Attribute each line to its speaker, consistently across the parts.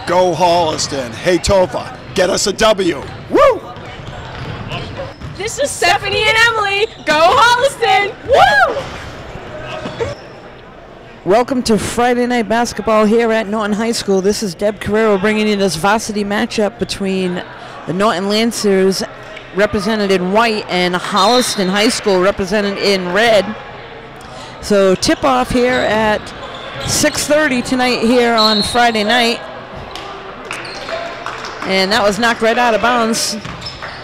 Speaker 1: Go Holliston. Hey Topher, get us a W. Woo!
Speaker 2: This is Stephanie and Emily. Go Holliston. Woo!
Speaker 3: Welcome to Friday Night Basketball here at Norton High School. This is Deb Carrero bringing you this varsity matchup between the Norton Lancers, represented in white, and Holliston High School, represented in red. So tip-off here at 6:30 tonight here on Friday night. And that was knocked right out of bounds.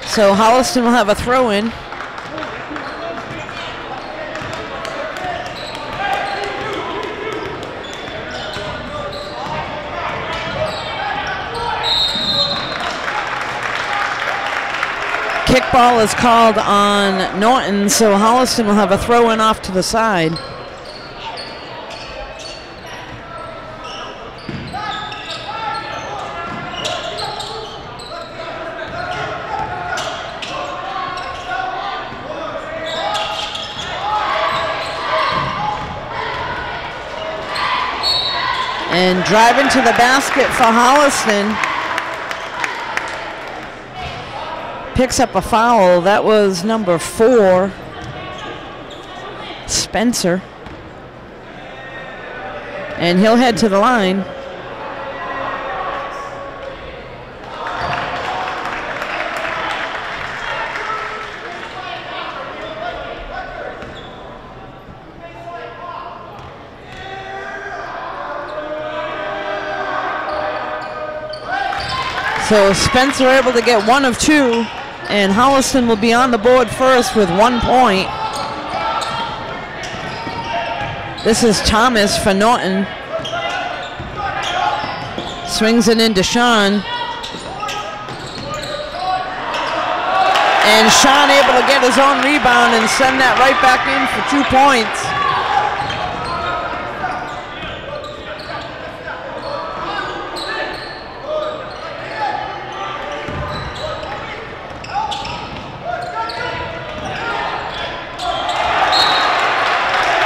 Speaker 3: So Holliston will have a throw-in. Kickball is called on Norton, so Holliston will have a throw-in off to the side. And driving to the basket for Holliston. Picks up a foul. That was number 4, Spencer. And he'll head to the line. So Spencer able to get 1 of 2, and Holliston will be on the board first with 1 point. This is Thomas for Norton. Swings it into Sean. And Sean able to get his own rebound and send that right back in for 2 points.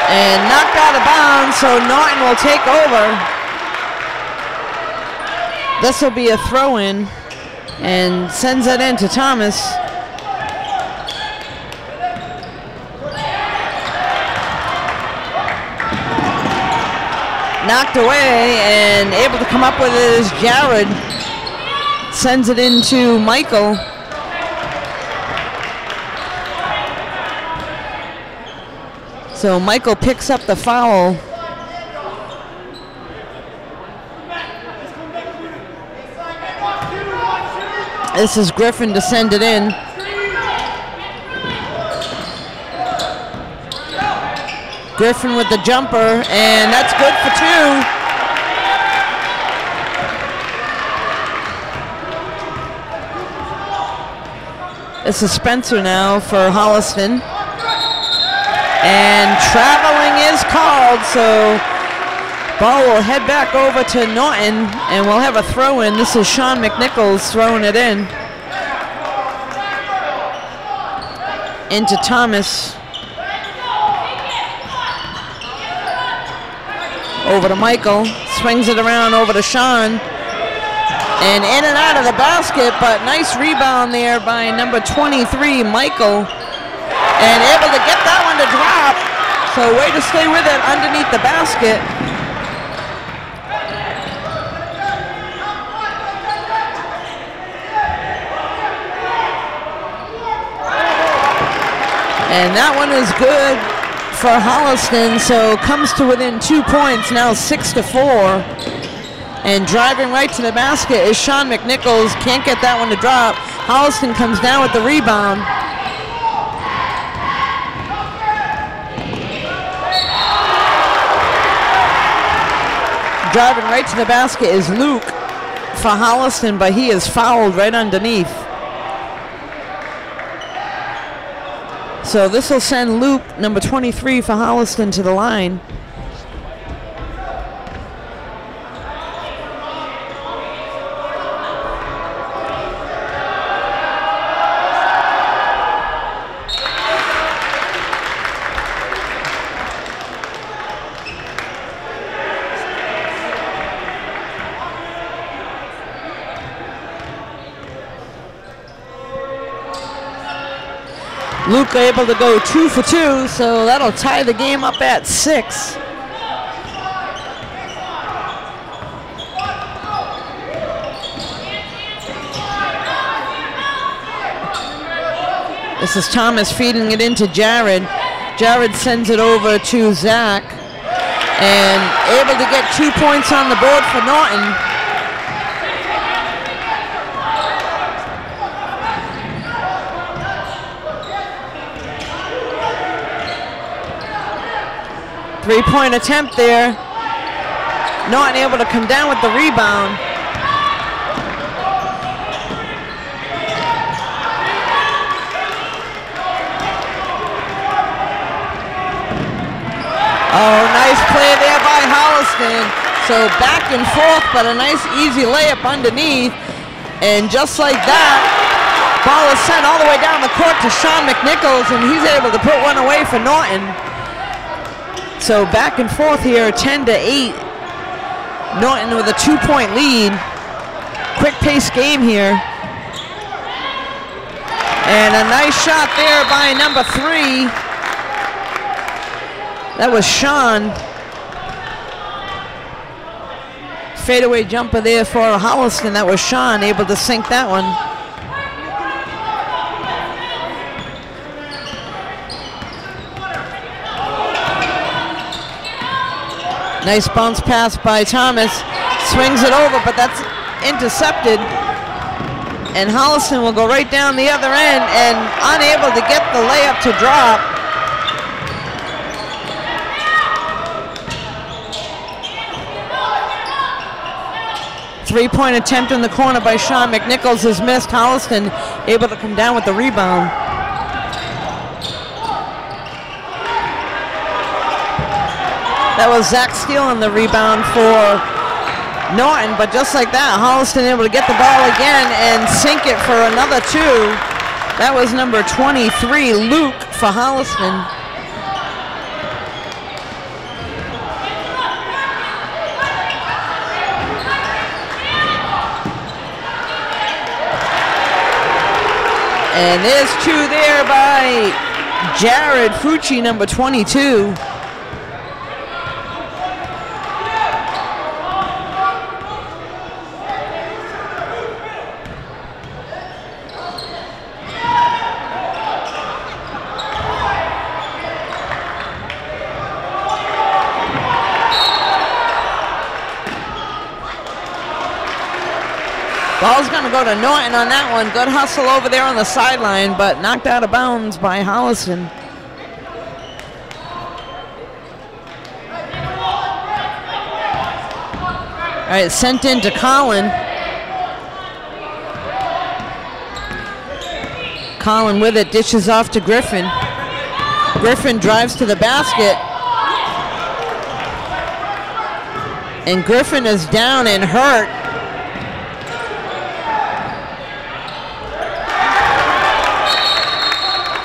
Speaker 3: And knocked out of bounds, so Norton will take over. This will be a throw-in, and sends it in to Thomas. Knocked away, and able to come up with it is Jared. Sends it into Michael. So Michael picks up the foul. This is Griffin to send it in. Griffin with the jumper, and that's good for 2. This is Spencer now for Holliston. And traveling is called, so ball will head back over to Norton, and we'll have a throw-in. This is Sean McNichols throwing it in. Into Thomas. Over to Michael. Swings it around over to Sean. And in and out of the basket, but nice rebound there by number 23, Michael. And able to get that one to drop. So way to stay with it underneath the basket. And that one is good for Holliston, so comes to within 2 points, now 6-4. And driving right to the basket is Sean McNichols. Can't get that one to drop. Holliston comes down with the rebound. Driving right to the basket is Luke for Holliston, but he is fouled right underneath. So this will send Luke, number 23 for Holliston, to the line. Luke able to go 2 for 2, so that'll tie the game up at 6. This is Thomas feeding it into Jared. Jared sends it over to Zach and able to get 2 points on the board for Norton. Three-point attempt there. Norton able to come down with the rebound. Oh, nice play there by Holliston. So back and forth, but a nice easy layup underneath. And just like that, ball is sent all the way down the court to Sean McNichols, and he's able to put one away for Norton. So back and forth here, 10-8. Norton with a 2-point lead. Quick pace game here. And a nice shot there by number 3. That was Sean. Fadeaway jumper there for Holliston. That was Sean, able to sink that one. Nice bounce pass by Thomas. Swings it over, but that's intercepted. And Holliston will go right down the other end and unable to get the layup to drop. Three-point attempt in the corner by Sean McNichols is missed. Holliston able to come down with the rebound. That was Zach Steele on the rebound for Norton, but just like that, Holliston able to get the ball again and sink it for another 2. That was number 23, Luke, for Holliston. And there's 2 there by Jared Fucci, number 22. Ball's going to go to Norton on that one. Good hustle over there on the sideline, but knocked out of bounds by Holliston. All right, sent in to Colin. Colin with it, dishes off to Griffin. Griffin drives to the basket. And Griffin is down and hurt.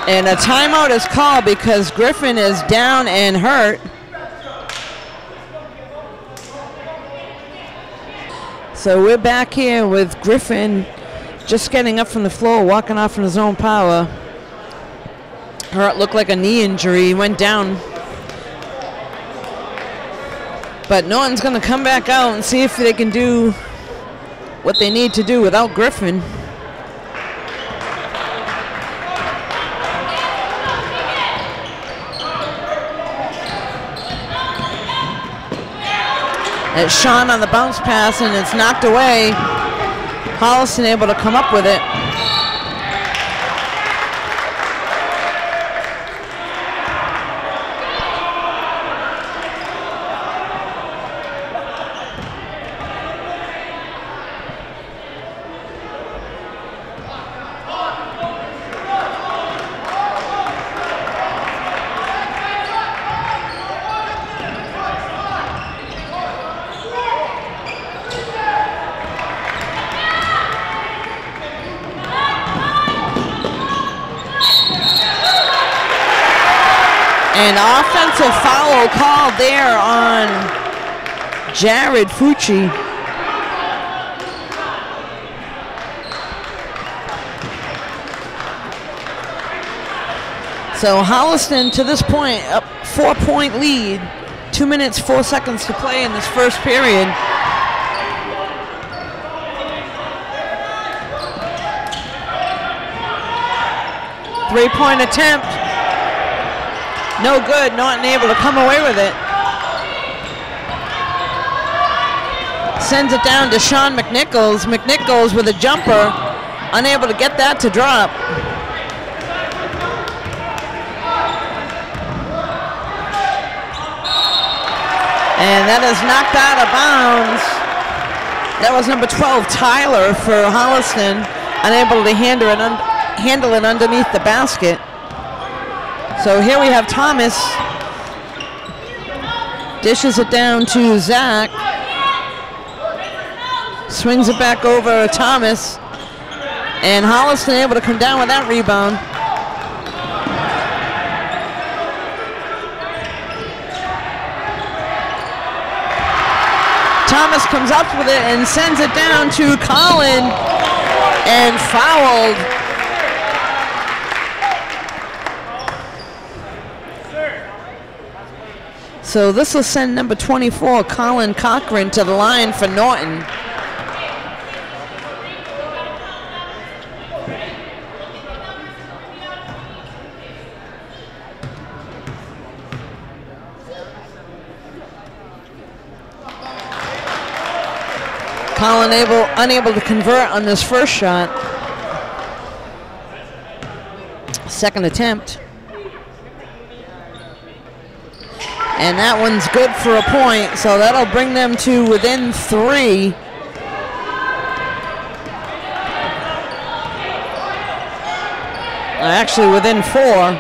Speaker 3: And a timeout is called because Griffin is down and hurt. So we're back here with Griffin just getting up from the floor, walking off in his own power. Hurt, looked like a knee injury, he went down. But Norton's going to come back out and see if they can do what they need to do without Griffin. It's Sean on the bounce pass, and it's knocked away. Holliston able to come up with it. An offensive foul called there on Jared Fucci. So Holliston to this point, up 4-point lead. 2 minutes, 4 seconds to play in this first period. Three-point attempt. No good. Norton able to come away with it. Sends it down to Sean McNichols. McNichols with a jumper. Unable to get that to drop. And that is knocked out of bounds. That was number 12, Tyler, for Holliston. Unable to handle it underneath the basket. So here we have Thomas. Dishes it down to Zach. Swings it back over to Thomas. And Holliston able to come down with that rebound. Thomas comes up with it and sends it down to Colin, and fouled. So this will send number 24, Colin Cochran, to the line for Norton. Colin unable to convert on this first shot. Second attempt. And that one's good for a point, so that'll bring them to within 3. Actually within 4.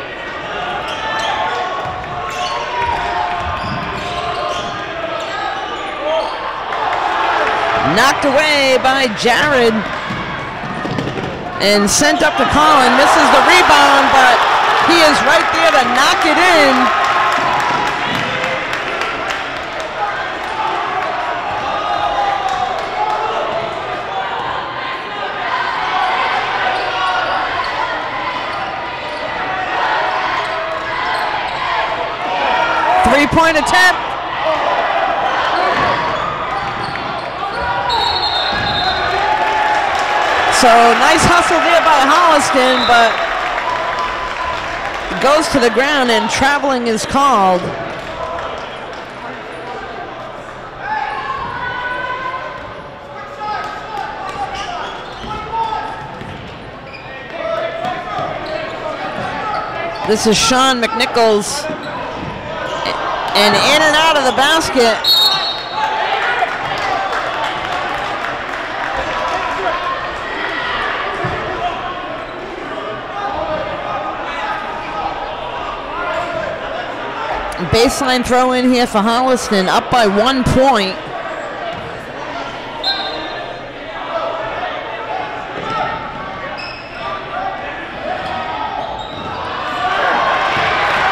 Speaker 3: Knocked away by Jared and sent up to Colin. Misses the rebound, but he is right there to knock it in. Three-point attempt. So nice hustle there by Holliston, but it goes to the ground and traveling is called. This is Sean McNichols, and in and out of the basket. Baseline throw in here for Holliston, up by 1 point.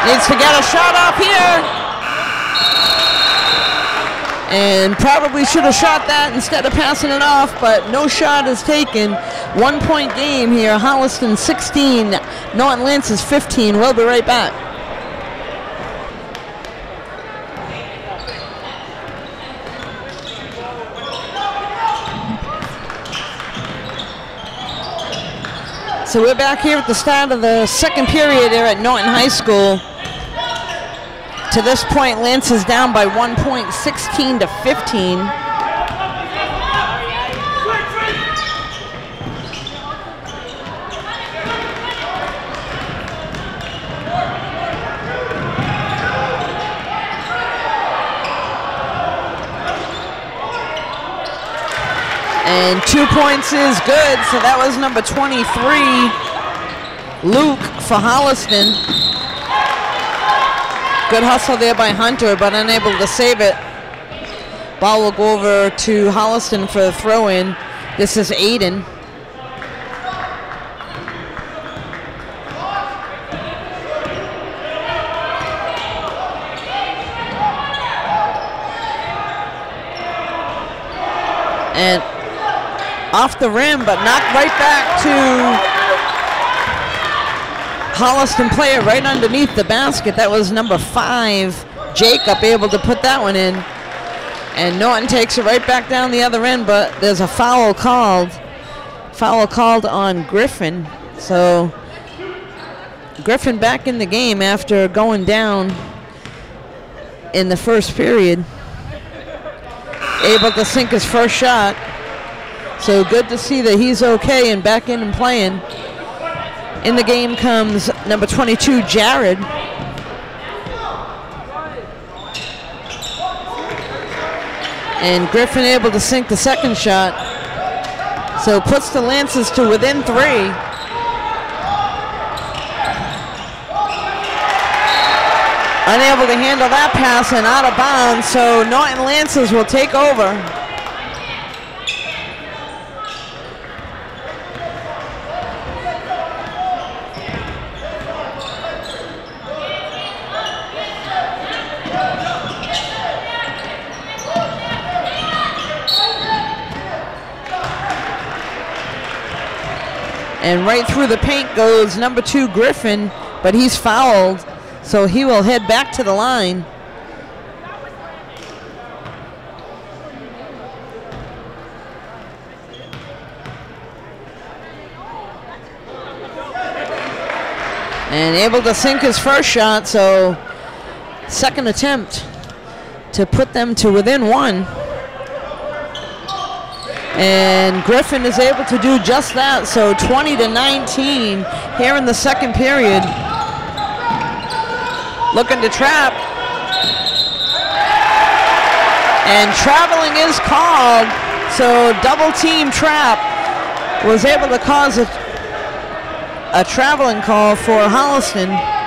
Speaker 3: Needs to get a shot off here. And probably should have shot that instead of passing it off, but no shot is taken. 1 point game here. Holliston 16, Norton Lancers 15. We'll be right back. So we're back here at the start of the second period here at Norton High School. To this point, Lance is down by 1 point, 16 to 15. And 2 points is good, so that was number 23, Luke, for Holliston. Good hustle there by Hunter, but unable to save it. Ball will go over to Holliston for the throw-in. This is Aiden. And off the rim, but knocked right back to Holliston player right underneath the basket. That was number 5, Jacob, able to put that one in. And Norton takes it right back down the other end, but there's a foul called. Foul called on Griffin. So Griffin back in the game after going down in the first period. Able to sink his first shot. So good to see that he's okay and back in and playing. In the game comes number 22, Jared. And Griffin able to sink the second shot. So puts the Lancers to within 3. Unable to handle that pass and out of bounds, so Norton Lancers will take over. And right through the paint goes number 2, Griffin, but he's fouled, so he will head back to the line. And able to sink his first shot, so second attempt to put them to within 1. And Griffin is able to do just that, so 20-19 here in the second period. Looking to trap. And traveling is called, so double team trap was able to cause a traveling call for Holliston.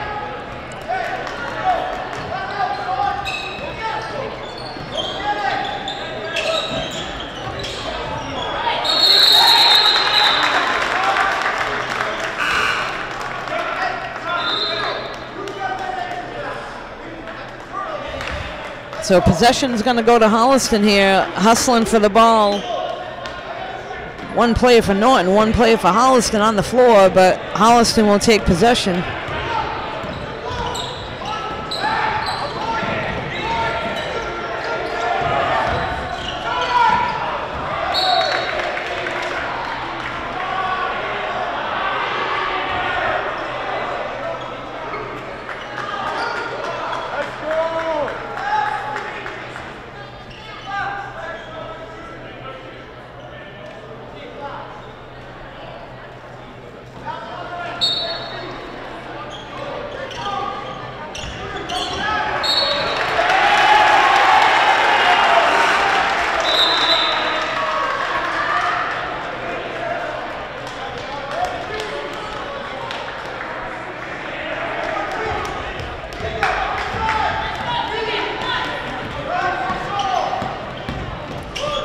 Speaker 3: So possession's going to go to Holliston here, hustling for the ball. One player for Norton, one player for Holliston on the floor, but Holliston will take possession.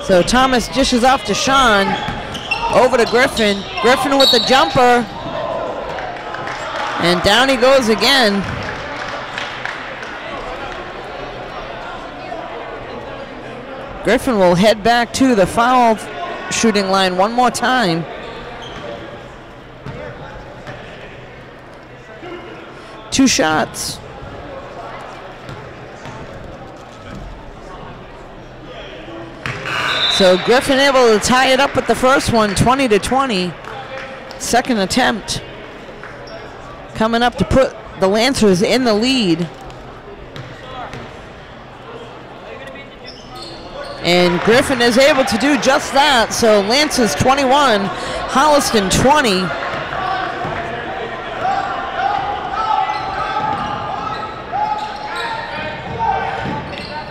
Speaker 3: So Thomas dishes off to Sean, over to Griffin. Griffin with the jumper, and down he goes again. Griffin will head back to the foul shooting line one more time. Two shots. So Griffin able to tie it up with the first one, 20-20. Second attempt coming up to put the Lancers in the lead. And Griffin is able to do just that. So Lancers 21, Holliston 20.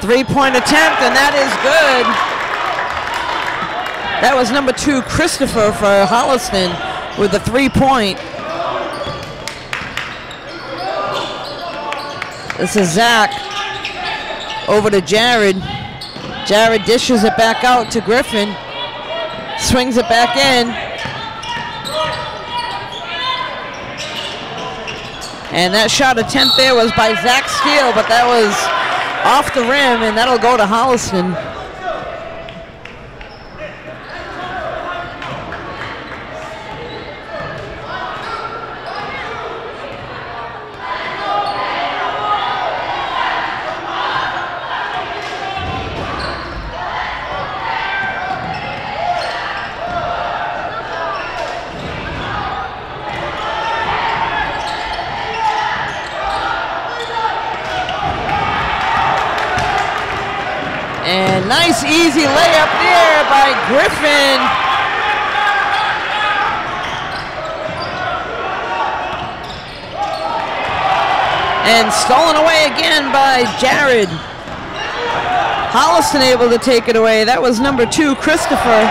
Speaker 3: Three-point attempt, and that is good. That was number 2, Christopher, for Holliston with a 3-point. This is Zach over to Jared. Jared dishes it back out to Griffin. Swings it back in. And that shot attempt there was by Zach Steele, but that was off the rim, and that'll go to Holliston. Nice easy layup there by Griffin. And stolen away again by Jared. Holliston able to take it away. That was number 2, Christopher.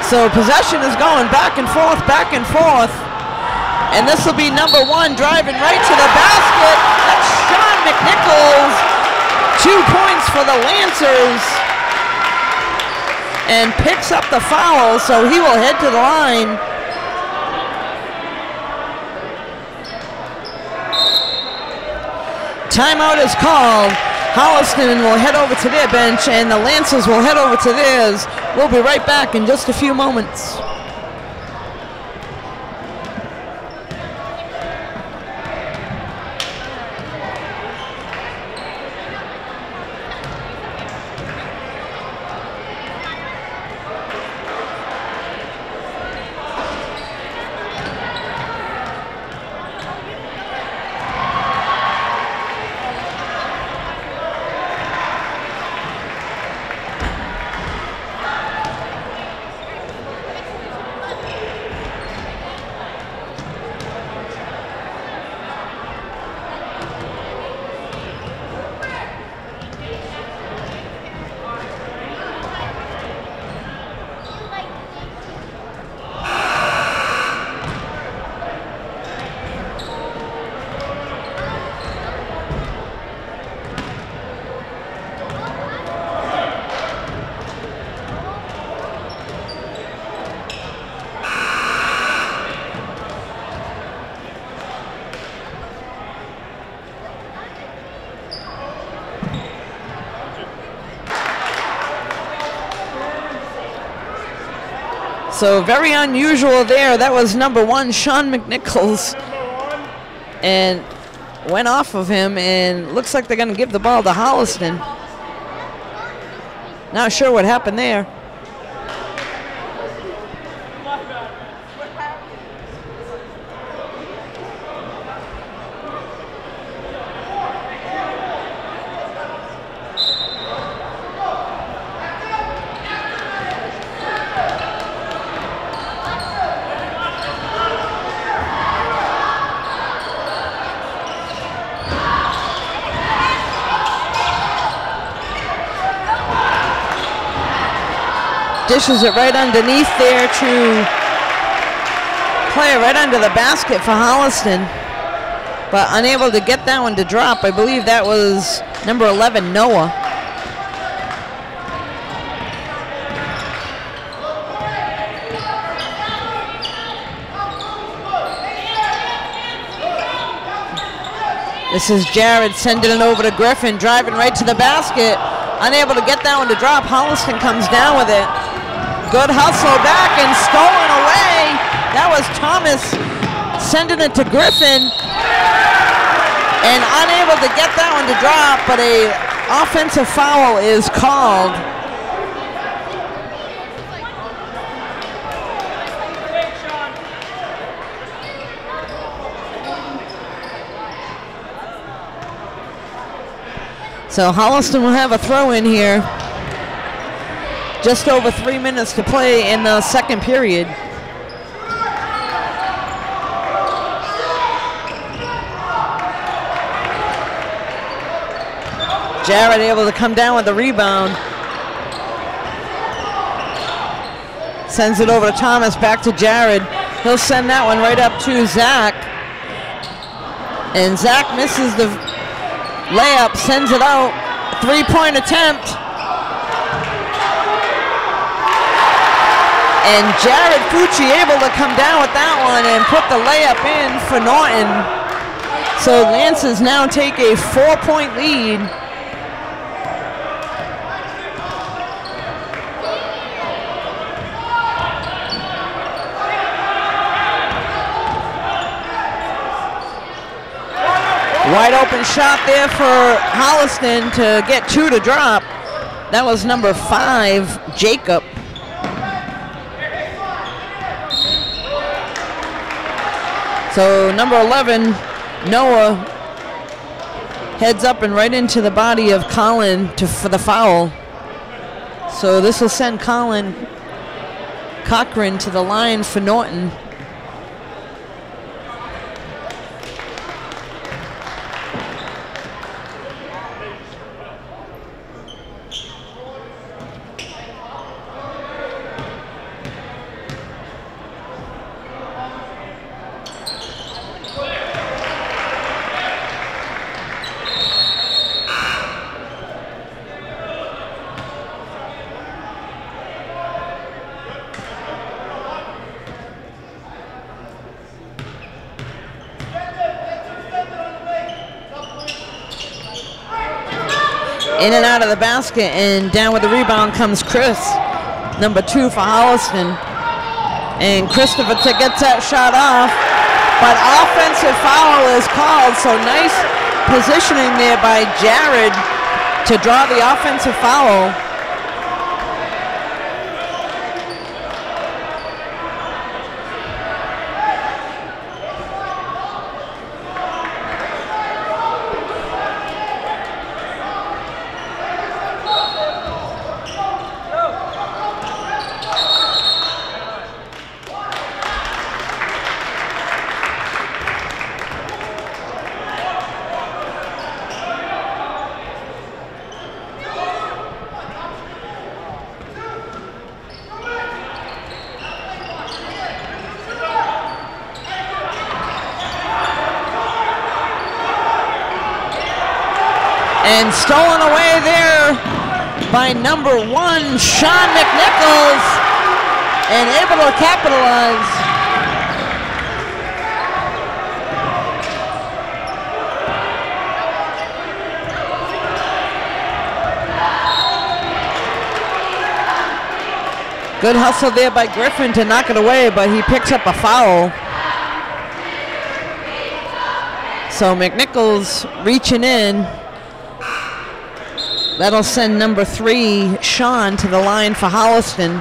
Speaker 3: So possession is going back and forth, back and forth. And this will be number 1 driving right to the basket. That's Sean McNichols. 2 points for the Lancers. And picks up the foul, so he will head to the line. Timeout is called. Holliston will head over to their bench, and the Lancers will head over to theirs. We'll be right back in just a few moments. So very unusual there. That was number 1, Sean McNichols. And went off of him, and looks like they're going to give the ball to Holliston. Not sure what happened there. Dishes it right underneath there to play it right under the basket for Holliston, but unable to get that one to drop. I believe that was number 11, Noah. This is Jared sending it over to Griffin, driving right to the basket. Unable to get that one to drop. Holliston comes down with it. Good hustle back and stolen away. That was Thomas sending it to Griffin. And unable to get that one to drop, but an offensive foul is called. So Holliston will have a throw in here. Just over 3 minutes to play in the second period. Jared able to come down with the rebound. Sends it over to Thomas, back to Jared. He'll send that one right up to Zach. And Zach misses the layup, sends it out. 3-point attempt. And Jared Fucci able to come down with that one and put the layup in for Norton. So Lancers now take a 4-point lead. Wide open shot there for Holliston to get 2 to drop. That was number 5, Jacob. So number 11, Noah, Heads up and right into the body of Colin for the foul. So this will send Colin Cochran to the line for Norton. In and out of the basket, and down with the rebound comes Chris, number 2 for Holliston. And Christopher gets that shot off, but offensive foul is called, so nice positioning there by Jared to draw the offensive foul. And stolen away there by number 1, Sean McNichols, and able to capitalize. Good hustle there by Griffin to knock it away, but he picks up a foul. So McNichols reaching in. That'll send number 3, Sean, to the line for Holliston.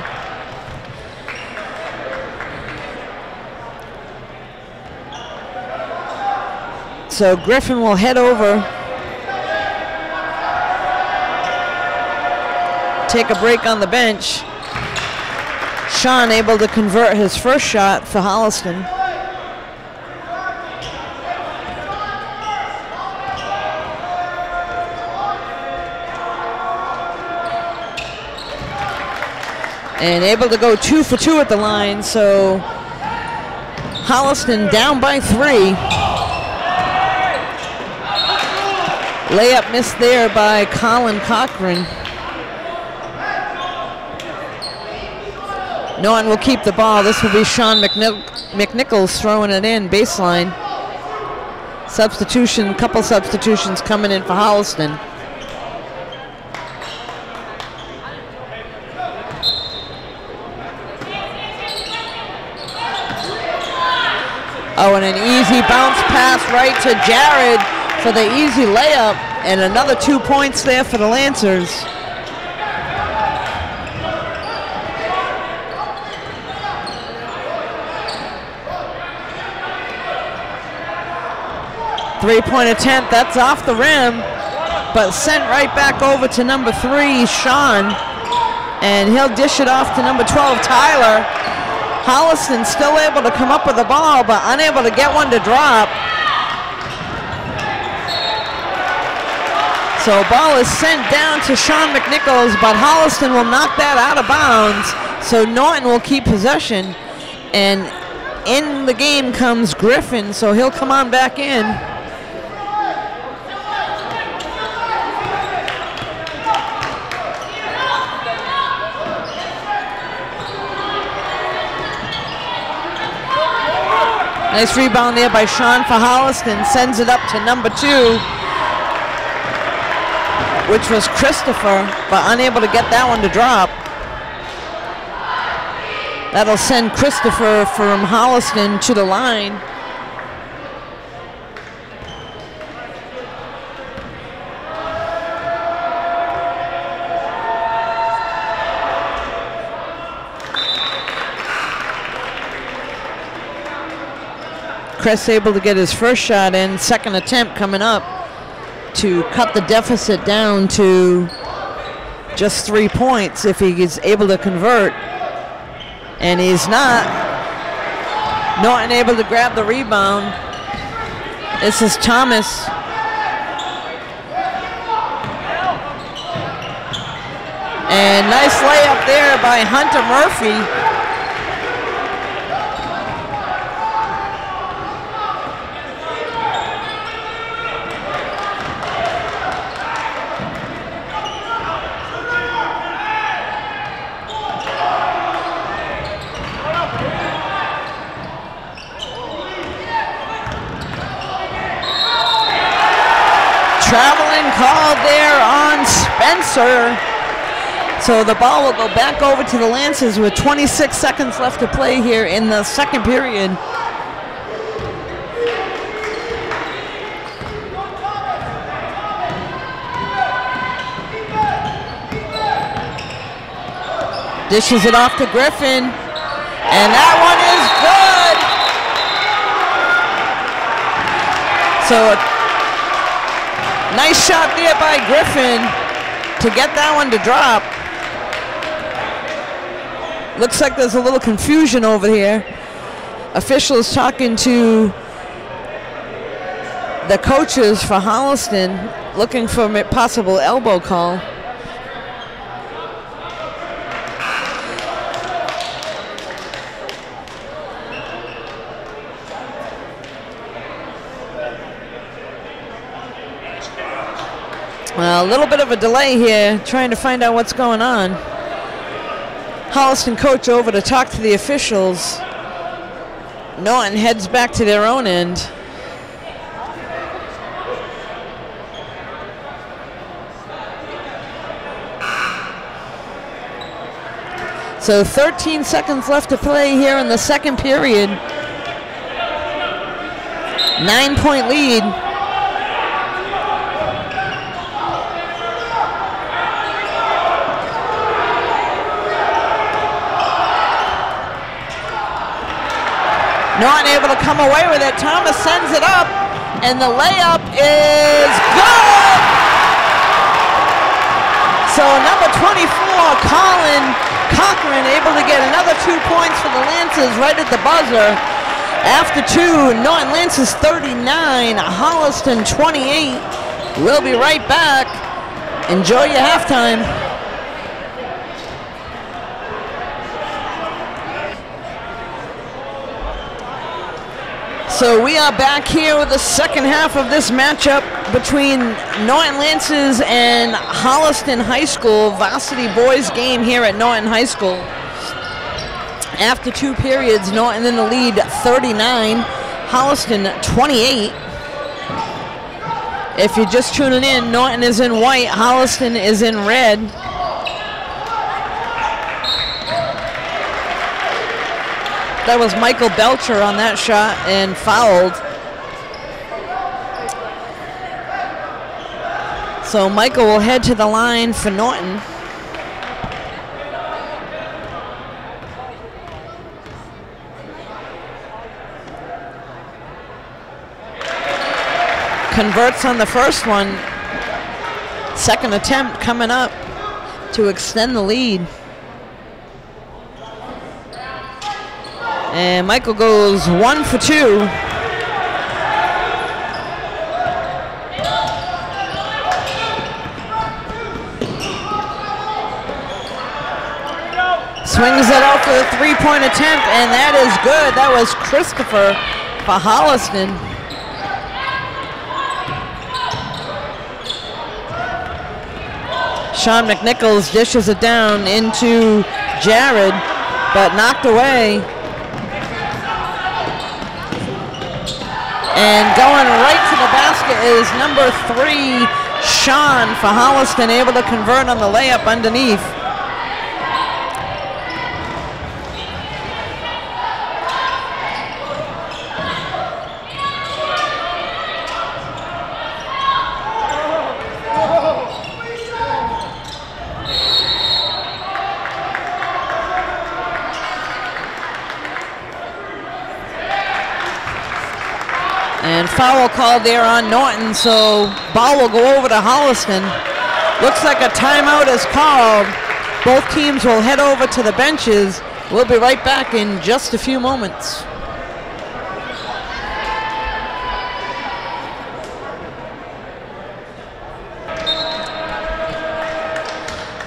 Speaker 3: So Griffin will head over, take a break on the bench. Sean able to convert his first shot for Holliston. And able to go 2 for 2 at the line, so Holliston down by 3. Layup missed there by Colin Cochran. Norton will keep the ball. This will be Sean McNichols throwing it in, baseline. Substitution, couple substitutions coming in for Holliston. Oh, and an easy bounce pass right to Jared for the easy layup, and another 2 points there for the Lancers. Three-point attempt, that's off the rim, but sent right back over to number 3, Sean, and he'll dish it off to number 12, Tyler. Holliston still able to come up with the ball, but unable to get one to drop. So ball is sent down to Sean McNichols, but Holliston will knock that out of bounds. So Norton will keep possession, and in the game comes Griffin, so he'll come on back in. Nice rebound there by Sean for Holliston. Sends it up to number 2, which was Christopher, but unable to get that one to drop. That'll send Christopher from Holliston to the line. Chris able to get his first shot in, second attempt coming up to cut the deficit down to just 3 points if he is able to convert. And he's not. Norton able to grab the rebound. This is Thomas. And nice layup there by Hunter Murphy. Traveling call there on Spencer. So the ball will go back over to the Lancers with 26 seconds left to play here in the second period. Dishes it off to Griffin, and that one is good. So nice shot there by Griffin to get that one to drop. Looks like there's a little confusion over here. Officials talking to the coaches for Holliston, looking for a possible elbow call. A little bit of a delay here, trying to find out what's going on. Holliston coach over to talk to the officials. Norton heads back to their own end. So 13 seconds left to play here in the second period. 9-point lead. Norton able to come away with it. Thomas sends it up, and the layup is good. So number 24, Colin Cochran, able to get another 2 points for the Lancers right at the buzzer. After two, Norton Lancers 39, Holliston 28. We'll be right back. Enjoy your halftime. So we are back here with the second half of this matchup between Norton Lancers and Holliston High School, varsity boys game here at Norton High School. After two periods, Norton in the lead 39, Holliston 28. If you're just tuning in, Norton is in white, Holliston is in red. That was Michael Belcher on that shot and fouled. So Michael will head to the line for Norton. Converts on the first one. Second attempt coming up to extend the lead. And Michael goes 1 for 2. Swings it out for the three-point attempt, and that is good. That was Christopher for Holliston. Sean McNichols dishes it down into Jared, but knocked away. And going right to the basket is number 3, Sean for Holliston, able to convert on the layup underneath. And And foul called there on Norton, so ball will go over to Holliston. Looks like a timeout is called. Both teams will head over to the benches. We'll be right back in just a few moments.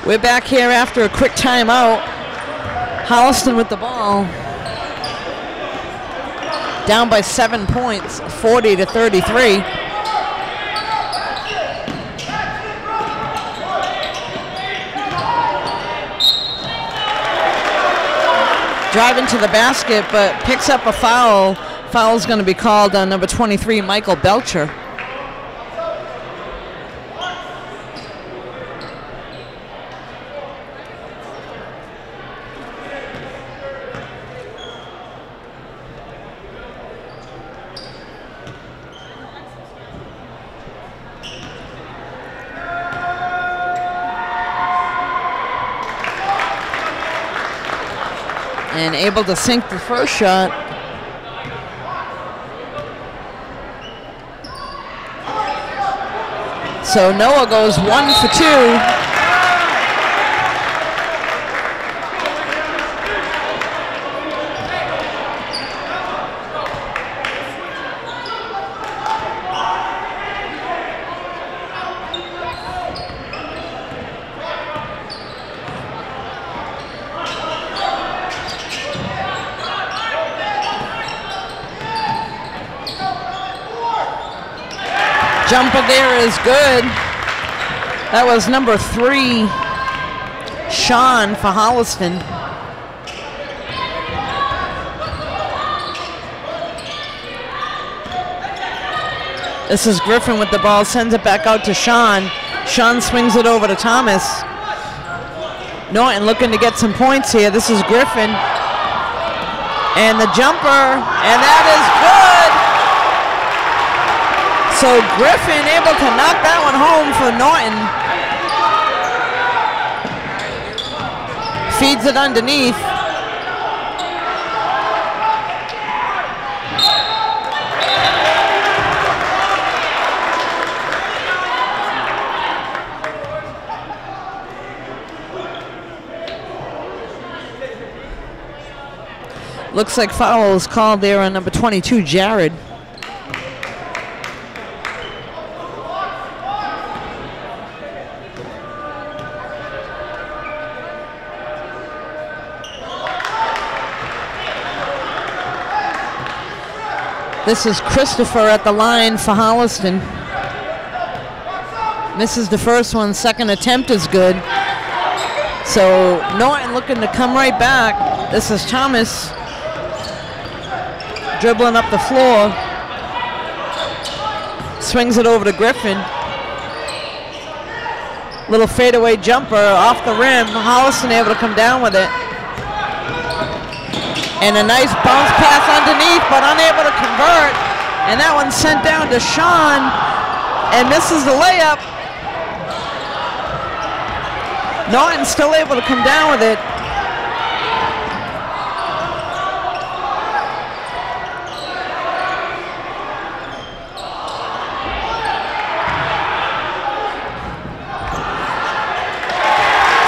Speaker 3: We're back here after a quick timeout. Holliston with the ball. Down by 7 points, 40-33. Driving to the basket, but picks up a foul. Foul's going to be called on number 23, Michael Belcher. And able to sink the first shot. So Noah goes 1 for 2. Jumper there is good. That was number 3, Sean for Holliston. This is Griffin with the ball, sends it back out to Sean. Sean swings it over to Thomas. Norton looking to get some points here. This is Griffin. And the jumper, and that is good. So Griffin able to knock that one home for Norton. Feeds it underneath. Looks like foul is called there on number 22, Jared. This is Christopher at the line for Holliston. Misses the first one, second attempt is good. So Norton looking to come right back. This is Thomas dribbling up the floor. Swings it over to Griffin. Little fadeaway jumper off the rim. Holliston able to come down with it. And a nice bounce pass underneath, but unable to convert. And that one's sent down to Sean and misses the layup. Norton still able to come down with it.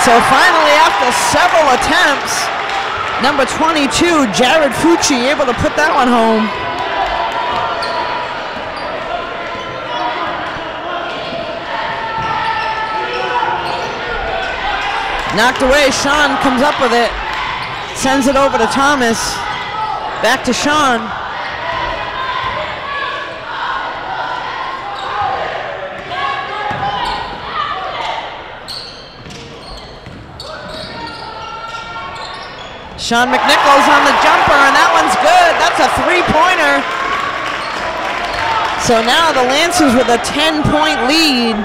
Speaker 3: So finally, after several attempts, number 22, Jared Fucci, able to put that one home. Knocked away, Sean comes up with it. Sends it over to Thomas. Back to Sean. Sean McNichols on the jumper, and that one's good. That's a three-pointer. So now the Lancers with a 10-point lead.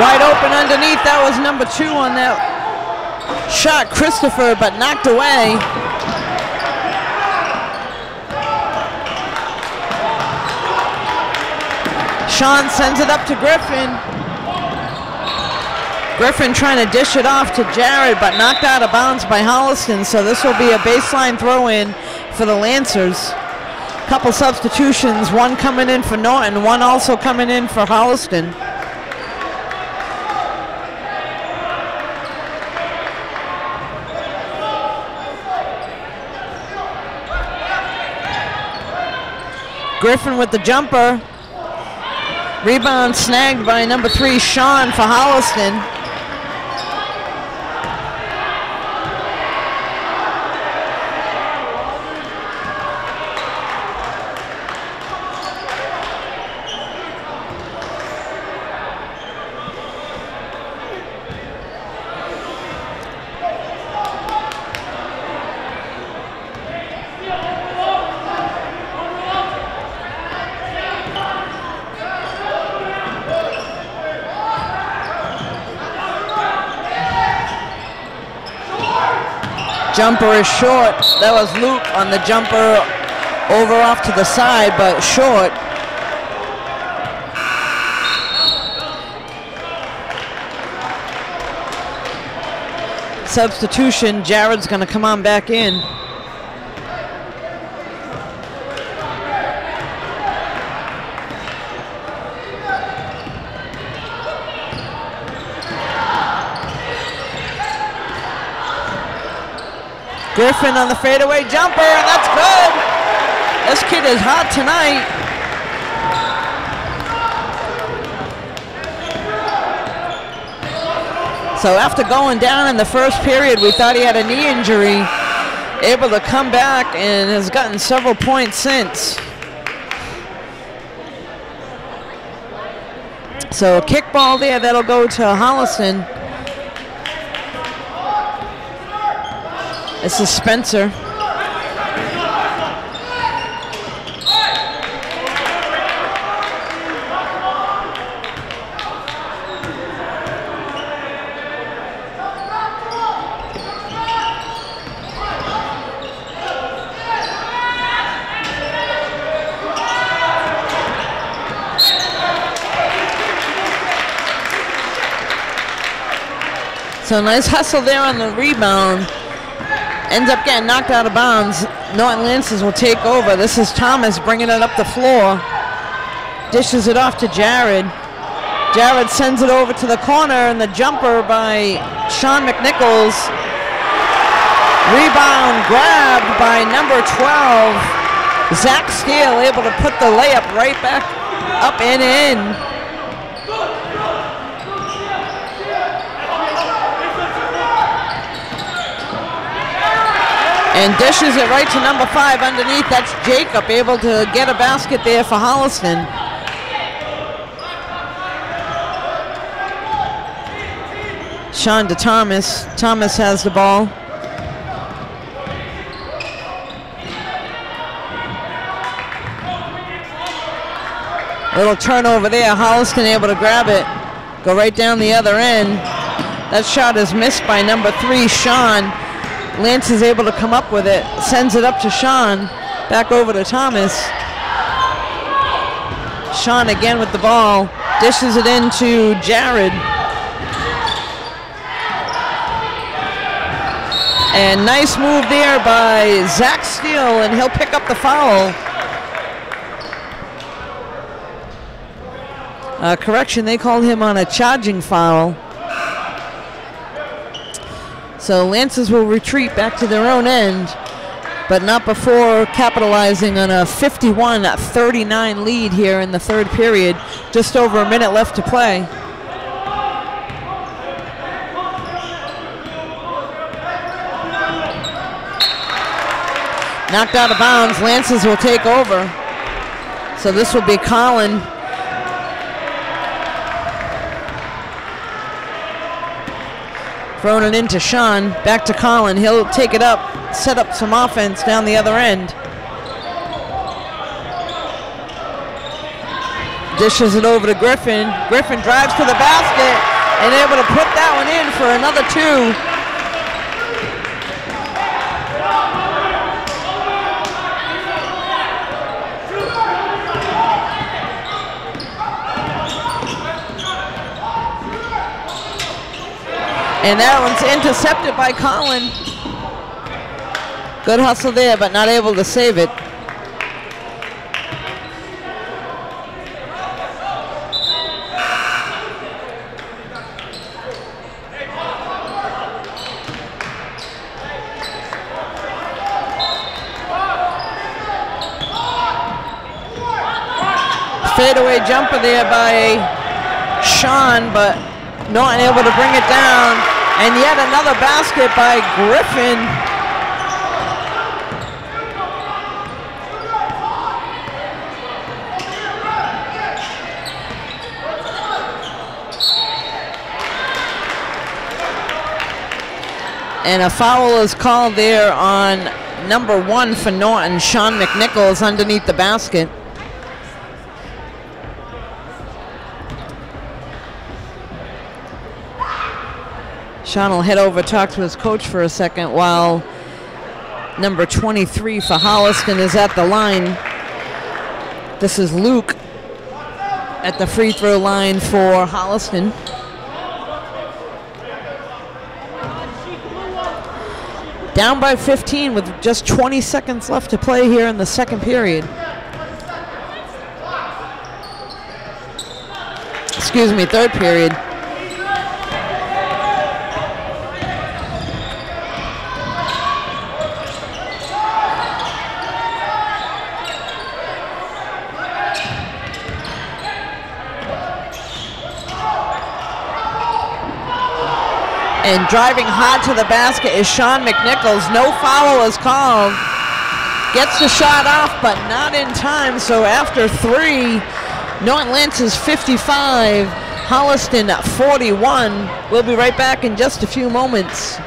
Speaker 3: Wide open underneath. That was number 2 on that shot, Christopher, but knocked away. Sean sends it up to Griffin. Griffin trying to dish it off to Jared, but knocked out of bounds by Holliston, so this will be a baseline throw-in for the Lancers. Couple substitutions, one coming in for Norton, one also coming in for Holliston. Griffin with the jumper. Rebound snagged by number 3, Sean, for Holliston. Jumper is short. That was Luke on the jumper over off to the side, but short. Substitution, Jared's gonna come on back in. Griffin on the fadeaway jumper, and that's good. This kid is hot tonight. So after going down in the first period, we thought he had a knee injury. Able to come back and has gotten several points since. So a kickball there, that'll go to Holliston. This is Spencer. So nice hustle there on the rebound. Ends up getting knocked out of bounds. Norton Lancers will take over. This is Thomas bringing it up the floor. Dishes it off to Jared. Jared sends it over to the corner, and the jumper by Sean McNichols. Rebound grabbed by number 12. Zach Steele able to put the layup right back up and in. And dishes it right to number 5 underneath. That's Jacob, able to get a basket there for Holliston. Sean to Thomas. Thomas has the ball. Little turnover there. Holliston able to grab it. Go right down the other end. That shot is missed by number 3, Sean. Lance is able to come up with it, sends it up to Sean, back over to Thomas. Sean again with the ball, dishes it into Jared. And nice move there by Zach Steele, and he'll pick up the foul. Correction, they called him on a charging foul. So Lancers will retreat back to their own end, but not before capitalizing on a 51-39 lead here in the third period. Just over a minute left to play. Knocked out of bounds. Lancers will take over. So this will be Colin. Throwing it into Sean, back to Colin. He'll take it up, set up some offense down the other end. Dishes it over to Griffin. Griffin drives to the basket and able to put that one in for another 2. And that one's intercepted by Colin. Good hustle there, but not able to save it. Fadeaway jumper there by Sean, but not able to bring it down. And yet another basket by Griffin. And a foul is called there on number 1 for Norton, Sean McNichols, underneath the basket. Sean will head over, talk to his coach for a second, while number 23 for Holliston is at the line. This is Luke at the free throw line for Holliston. Down by 15 with just 20 seconds left to play here in the second period. Excuse me, third period. And driving hard to the basket is Sean McNichols. No foul is called. Gets the shot off, but not in time. So after 3, Norton Lancers 55, Holliston 41. We'll be right back in just a few moments.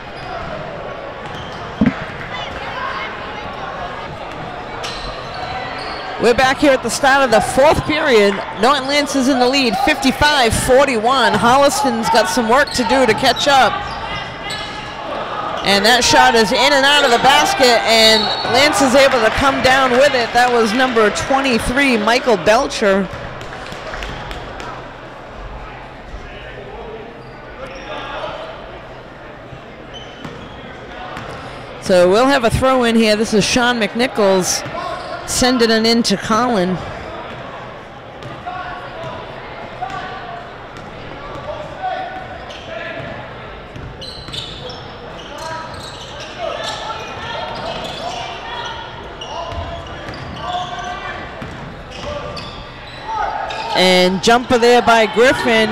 Speaker 3: We're back here at the start of the fourth period. Norton Lancers in the lead, 55-41. Holliston's got some work to do to catch up. And that shot is in and out of the basket, and Lance is able to come down with it. That was number 23, Michael Belcher. So we'll have a throw in here. This is Sean McNichols sending it in to Colin. And jumper there by Griffin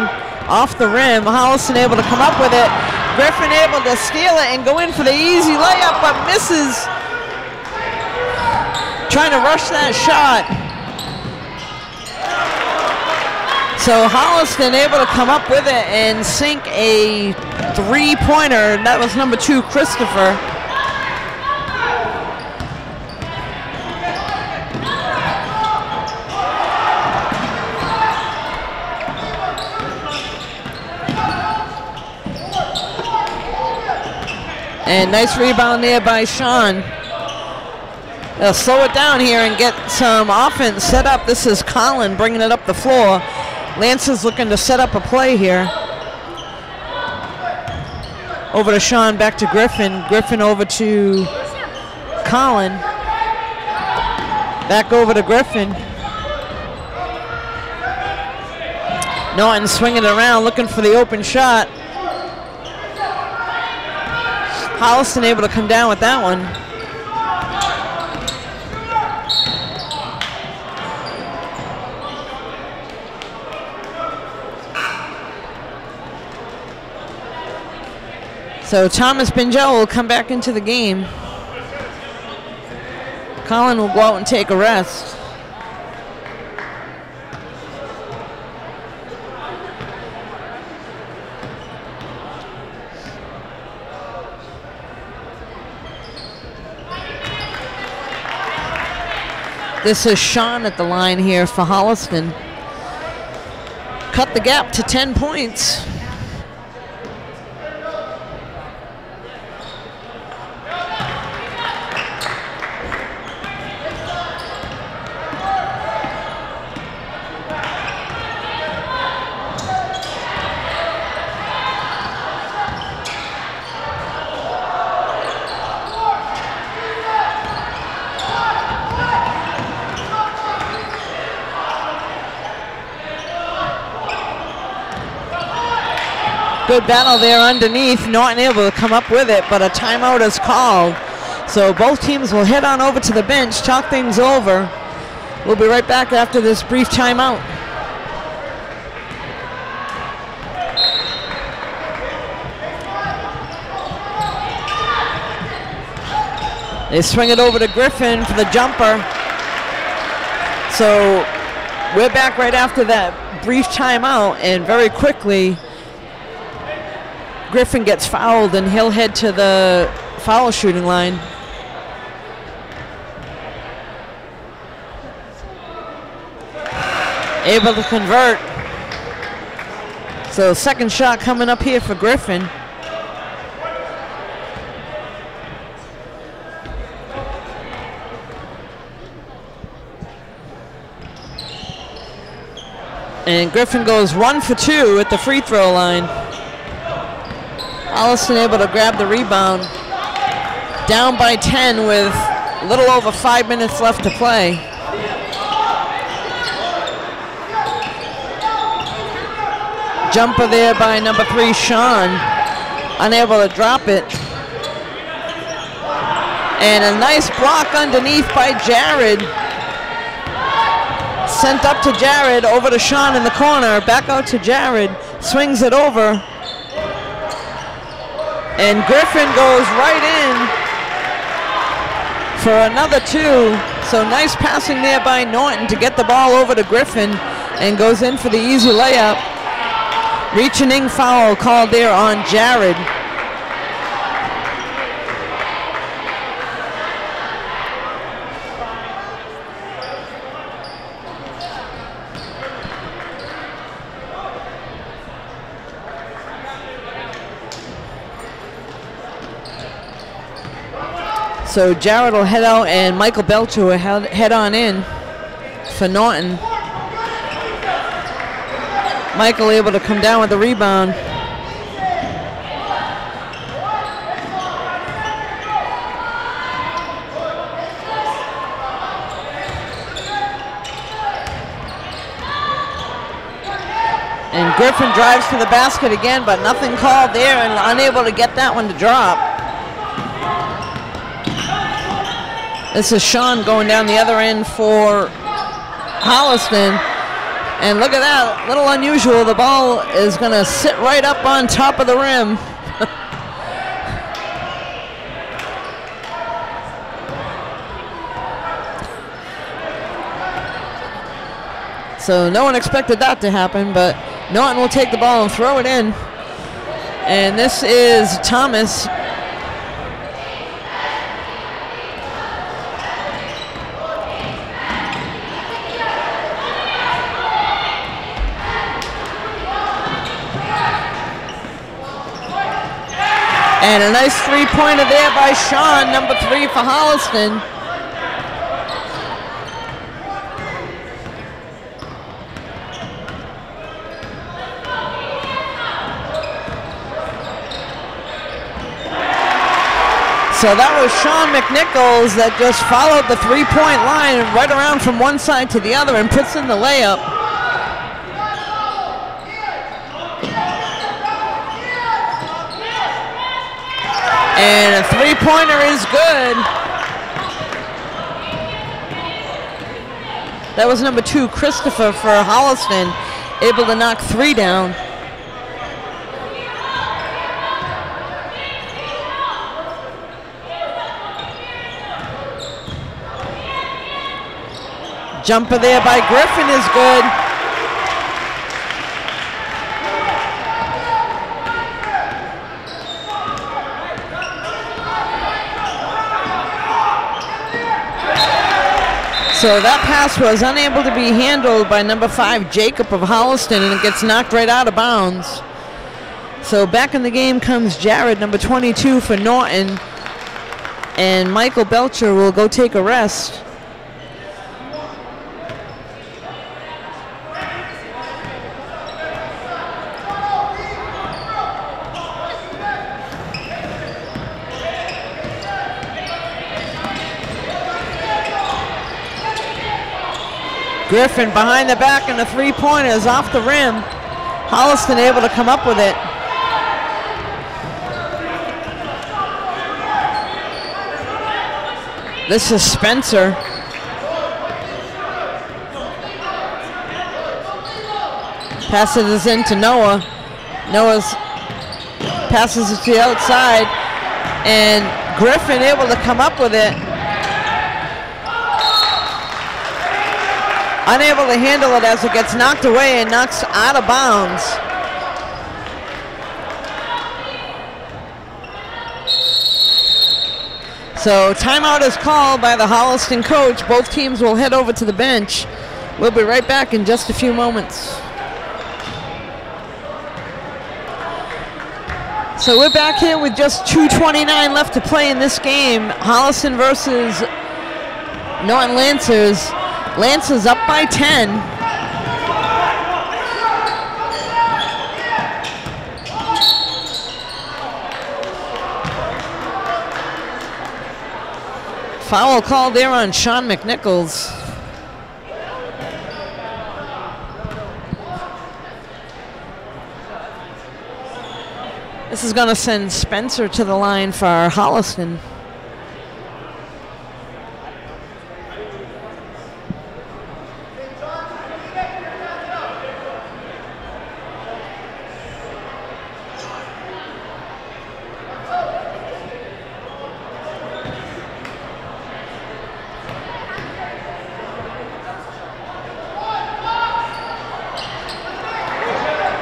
Speaker 3: off the rim. Holliston able to come up with it. Griffin able to steal it and go in for the easy layup, but misses. Trying to rush that shot. So Holliston able to come up with it and sink a three-pointer. That was number 2, Christopher. And nice rebound there by Sean. They'll slow it down here and get some offense set up. This is Colin bringing it up the floor. Lance is looking to set up a play here. Over to Sean, back to Griffin. Griffin over to Colin. Back over to Griffin. Norton swinging it around, looking for the open shot. Holliston able to come down with that one. So Thomas Bingel will come back into the game. Colin will go out and take a rest. This is Sean at the line here for Holliston. Cut the gap to 10 points. good battle there underneath. Norton able to come up with it, but a timeout is called. So both teams will head on over to the bench, talk things over. We'll be right back after this brief timeout. They swing it over to Griffin for the jumper. So we're back right after that brief timeout, and very quickly Griffin gets fouled and he'll head to the foul shooting line. Able to convert. So second shot coming up here for Griffin. And Griffin goes 1 for 2 at the free throw line. Holliston able to grab the rebound. Down by 10 with a little over 5 minutes left to play. Jumper there by number 3, Sean. Unable to drop it. And a nice block underneath by Jared. Sent up to Jared, over to Sean in the corner, back out to Jared, swings it over. And Griffin goes right in for another 2. So nice passing there by Norton to get the ball over to Griffin, and goes in for the easy layup. Reaching foul called there on Jared. So Jared will head out, and Michael Belcher will head on in for Norton. Michael able to come down with the rebound. And Griffin drives to the basket again, but nothing called there, and unable to get that one to drop. This is Sean going down the other end for Holliston. And look at that, a little unusual. The ball is going to sit right up on top of the rim. So no one expected that to happen, but Norton will take the ball and throw it in. And this is Thomas. And a nice three-pointer there by Sean, number 3 for Holliston. So that was Sean McNichols that just followed the three-point line and right around from one side to the other and puts in the layup. And a three-pointer is good. That was number 2, Christopher for Holliston, able to knock 3 down. Jumper there by Griffin is good. So that pass was unable to be handled by number 5, Jacob of Holliston, and it gets knocked right out of bounds. So back in the game comes Jared, number 22 for Norton, and Michael Belcher will go take a rest. Griffin behind the back, and the three-pointer is off the rim. Holliston able to come up with it. This is Spencer. Passes it into Noah. Noah's passes it to the outside, and Griffin able to come up with it. Unable to handle it as it gets knocked away and knocks out of bounds. So timeout is called by the Holliston coach. Both teams will head over to the bench. We'll be right back in just a few moments. So we're back here with just 2:29 left to play in this game. Holliston versus Norton Lancers. Lancers up by 10. Foul called there on Sean McNichols. This is going to send Spencer to the line for Holliston.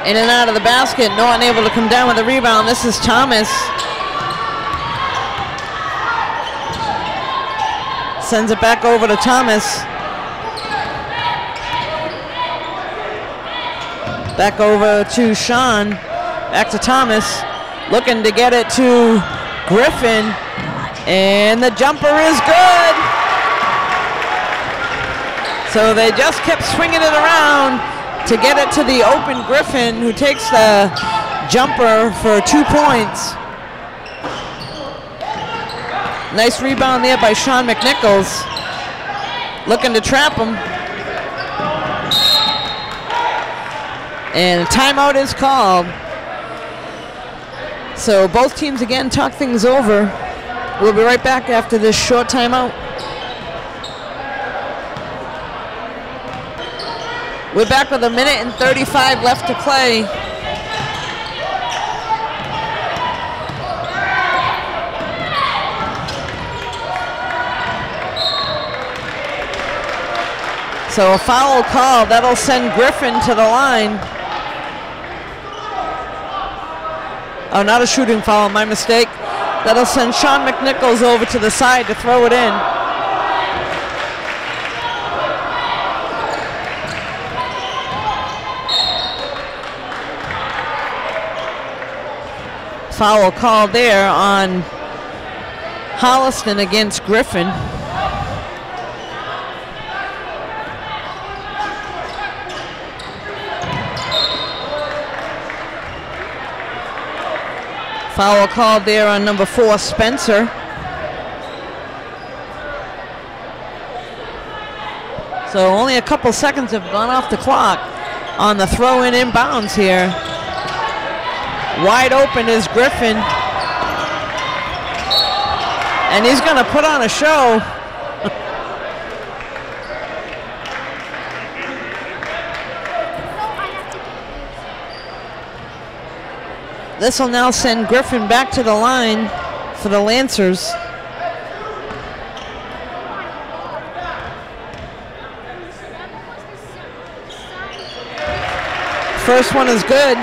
Speaker 3: In and out of the basket, Norton able to come down with the rebound. This is Thomas. Sends it back over to Thomas. Back over to Sean. Back to Thomas. Looking to get it to Griffin. And the jumper is good. So they just kept swinging it around to get it to the open Griffin, who takes the jumper for 2 points. Nice rebound there by Sean McNichols. Looking to trap him. And a timeout is called. So both teams again talk things over. We'll be right back after this short timeout. We're back with 1:35 left to play. So a foul call, that'll send Griffin to the line. Oh, not a shooting foul, my mistake. That'll send Sean McNichols over to the side to throw it in. Foul called there on Holliston against Griffin. Foul called there on number 4, Spencer. So only a couple seconds have gone off the clock on the throw-in inbounds here. Wide open is Griffin. And he's going to put on a show. This will now send Griffin back to the line for the Lancers. First one is good.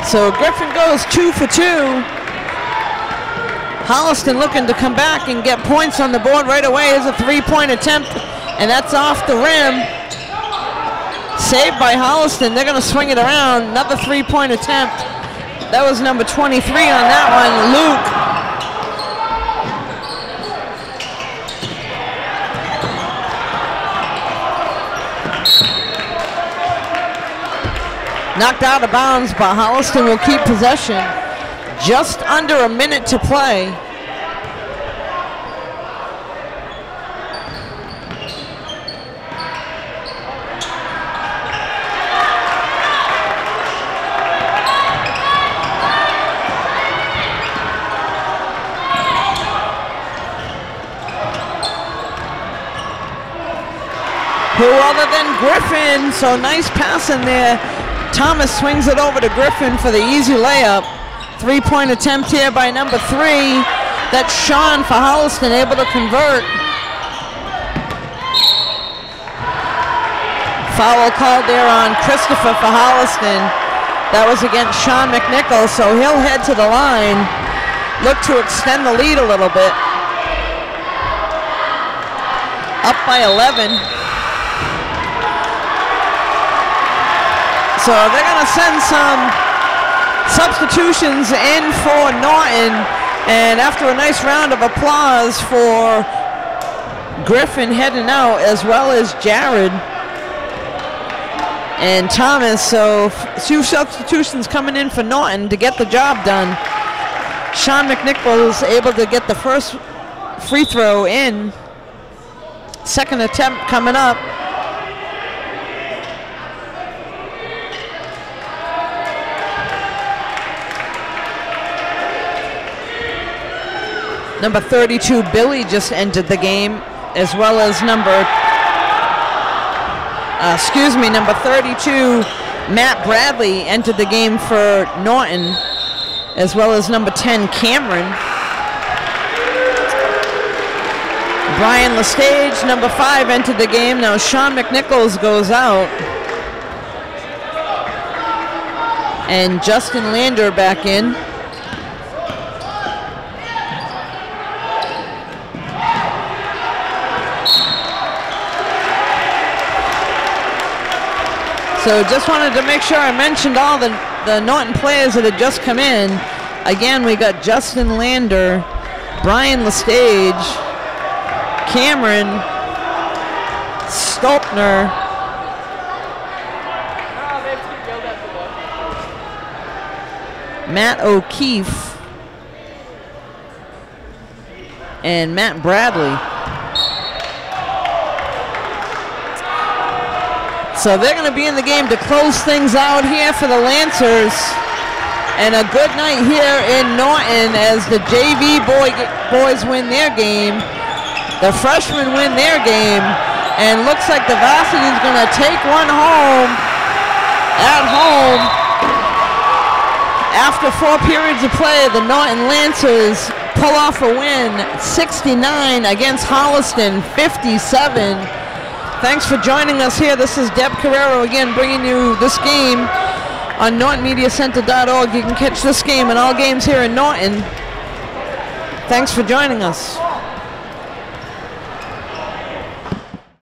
Speaker 3: So Griffin goes 2 for 2. Holliston looking to come back and get points on the board right away. Is a 3-point attempt, and that's off the rim. Saved by Holliston. They're going to swing it around. Another 3-point attempt. That was number 23 on that one, Luke. Knocked out of bounds, but Holliston will keep possession. Just under a minute to play. who other than Griffin? So nice pass in there. Thomas swings it over to Griffin for the easy layup. 3-point attempt here by number 3. That's Sean for Holliston, able to convert. Foul called there on Christopher for Holliston. That was against Sean McNichol, so he'll head to the line. Look to extend the lead a little bit. Up by 11. So they're going to send some substitutions in for Norton. And after a nice round of applause for Griffin heading out, as well as Jared and Thomas. So 2 substitutions coming in for Norton to get the job done. Sean McNichol is able to get the first free throw in. Second attempt coming up. Number 32, Billy, just entered the game, as well as number 32, Matt Bradley entered the game for Norton, as well as number 10, Cameron. Brian Lestage, number 5, entered the game. Now Sean McNichols goes out. And Justin Lander back in. So just wanted to make sure I mentioned all the Norton players that had just come in. Again, we got Justin Lander, Brian Lestage, Cameron, Stolpner, Matt O'Keefe, and Matt Bradley. So they're going to be in the game to close things out here for the Lancers. And a good night here in Norton as the JV boys win their game. The freshmen win their game. And looks like the varsity is going to take one home at home. After 4 periods of play, the Norton Lancers pull off a win, 69 against Holliston, 57. Thanks for joining us here. This is Deb Carrero again bringing you this game on NortonMediaCenter.org. You can catch this game and all games here in Norton. Thanks for joining us.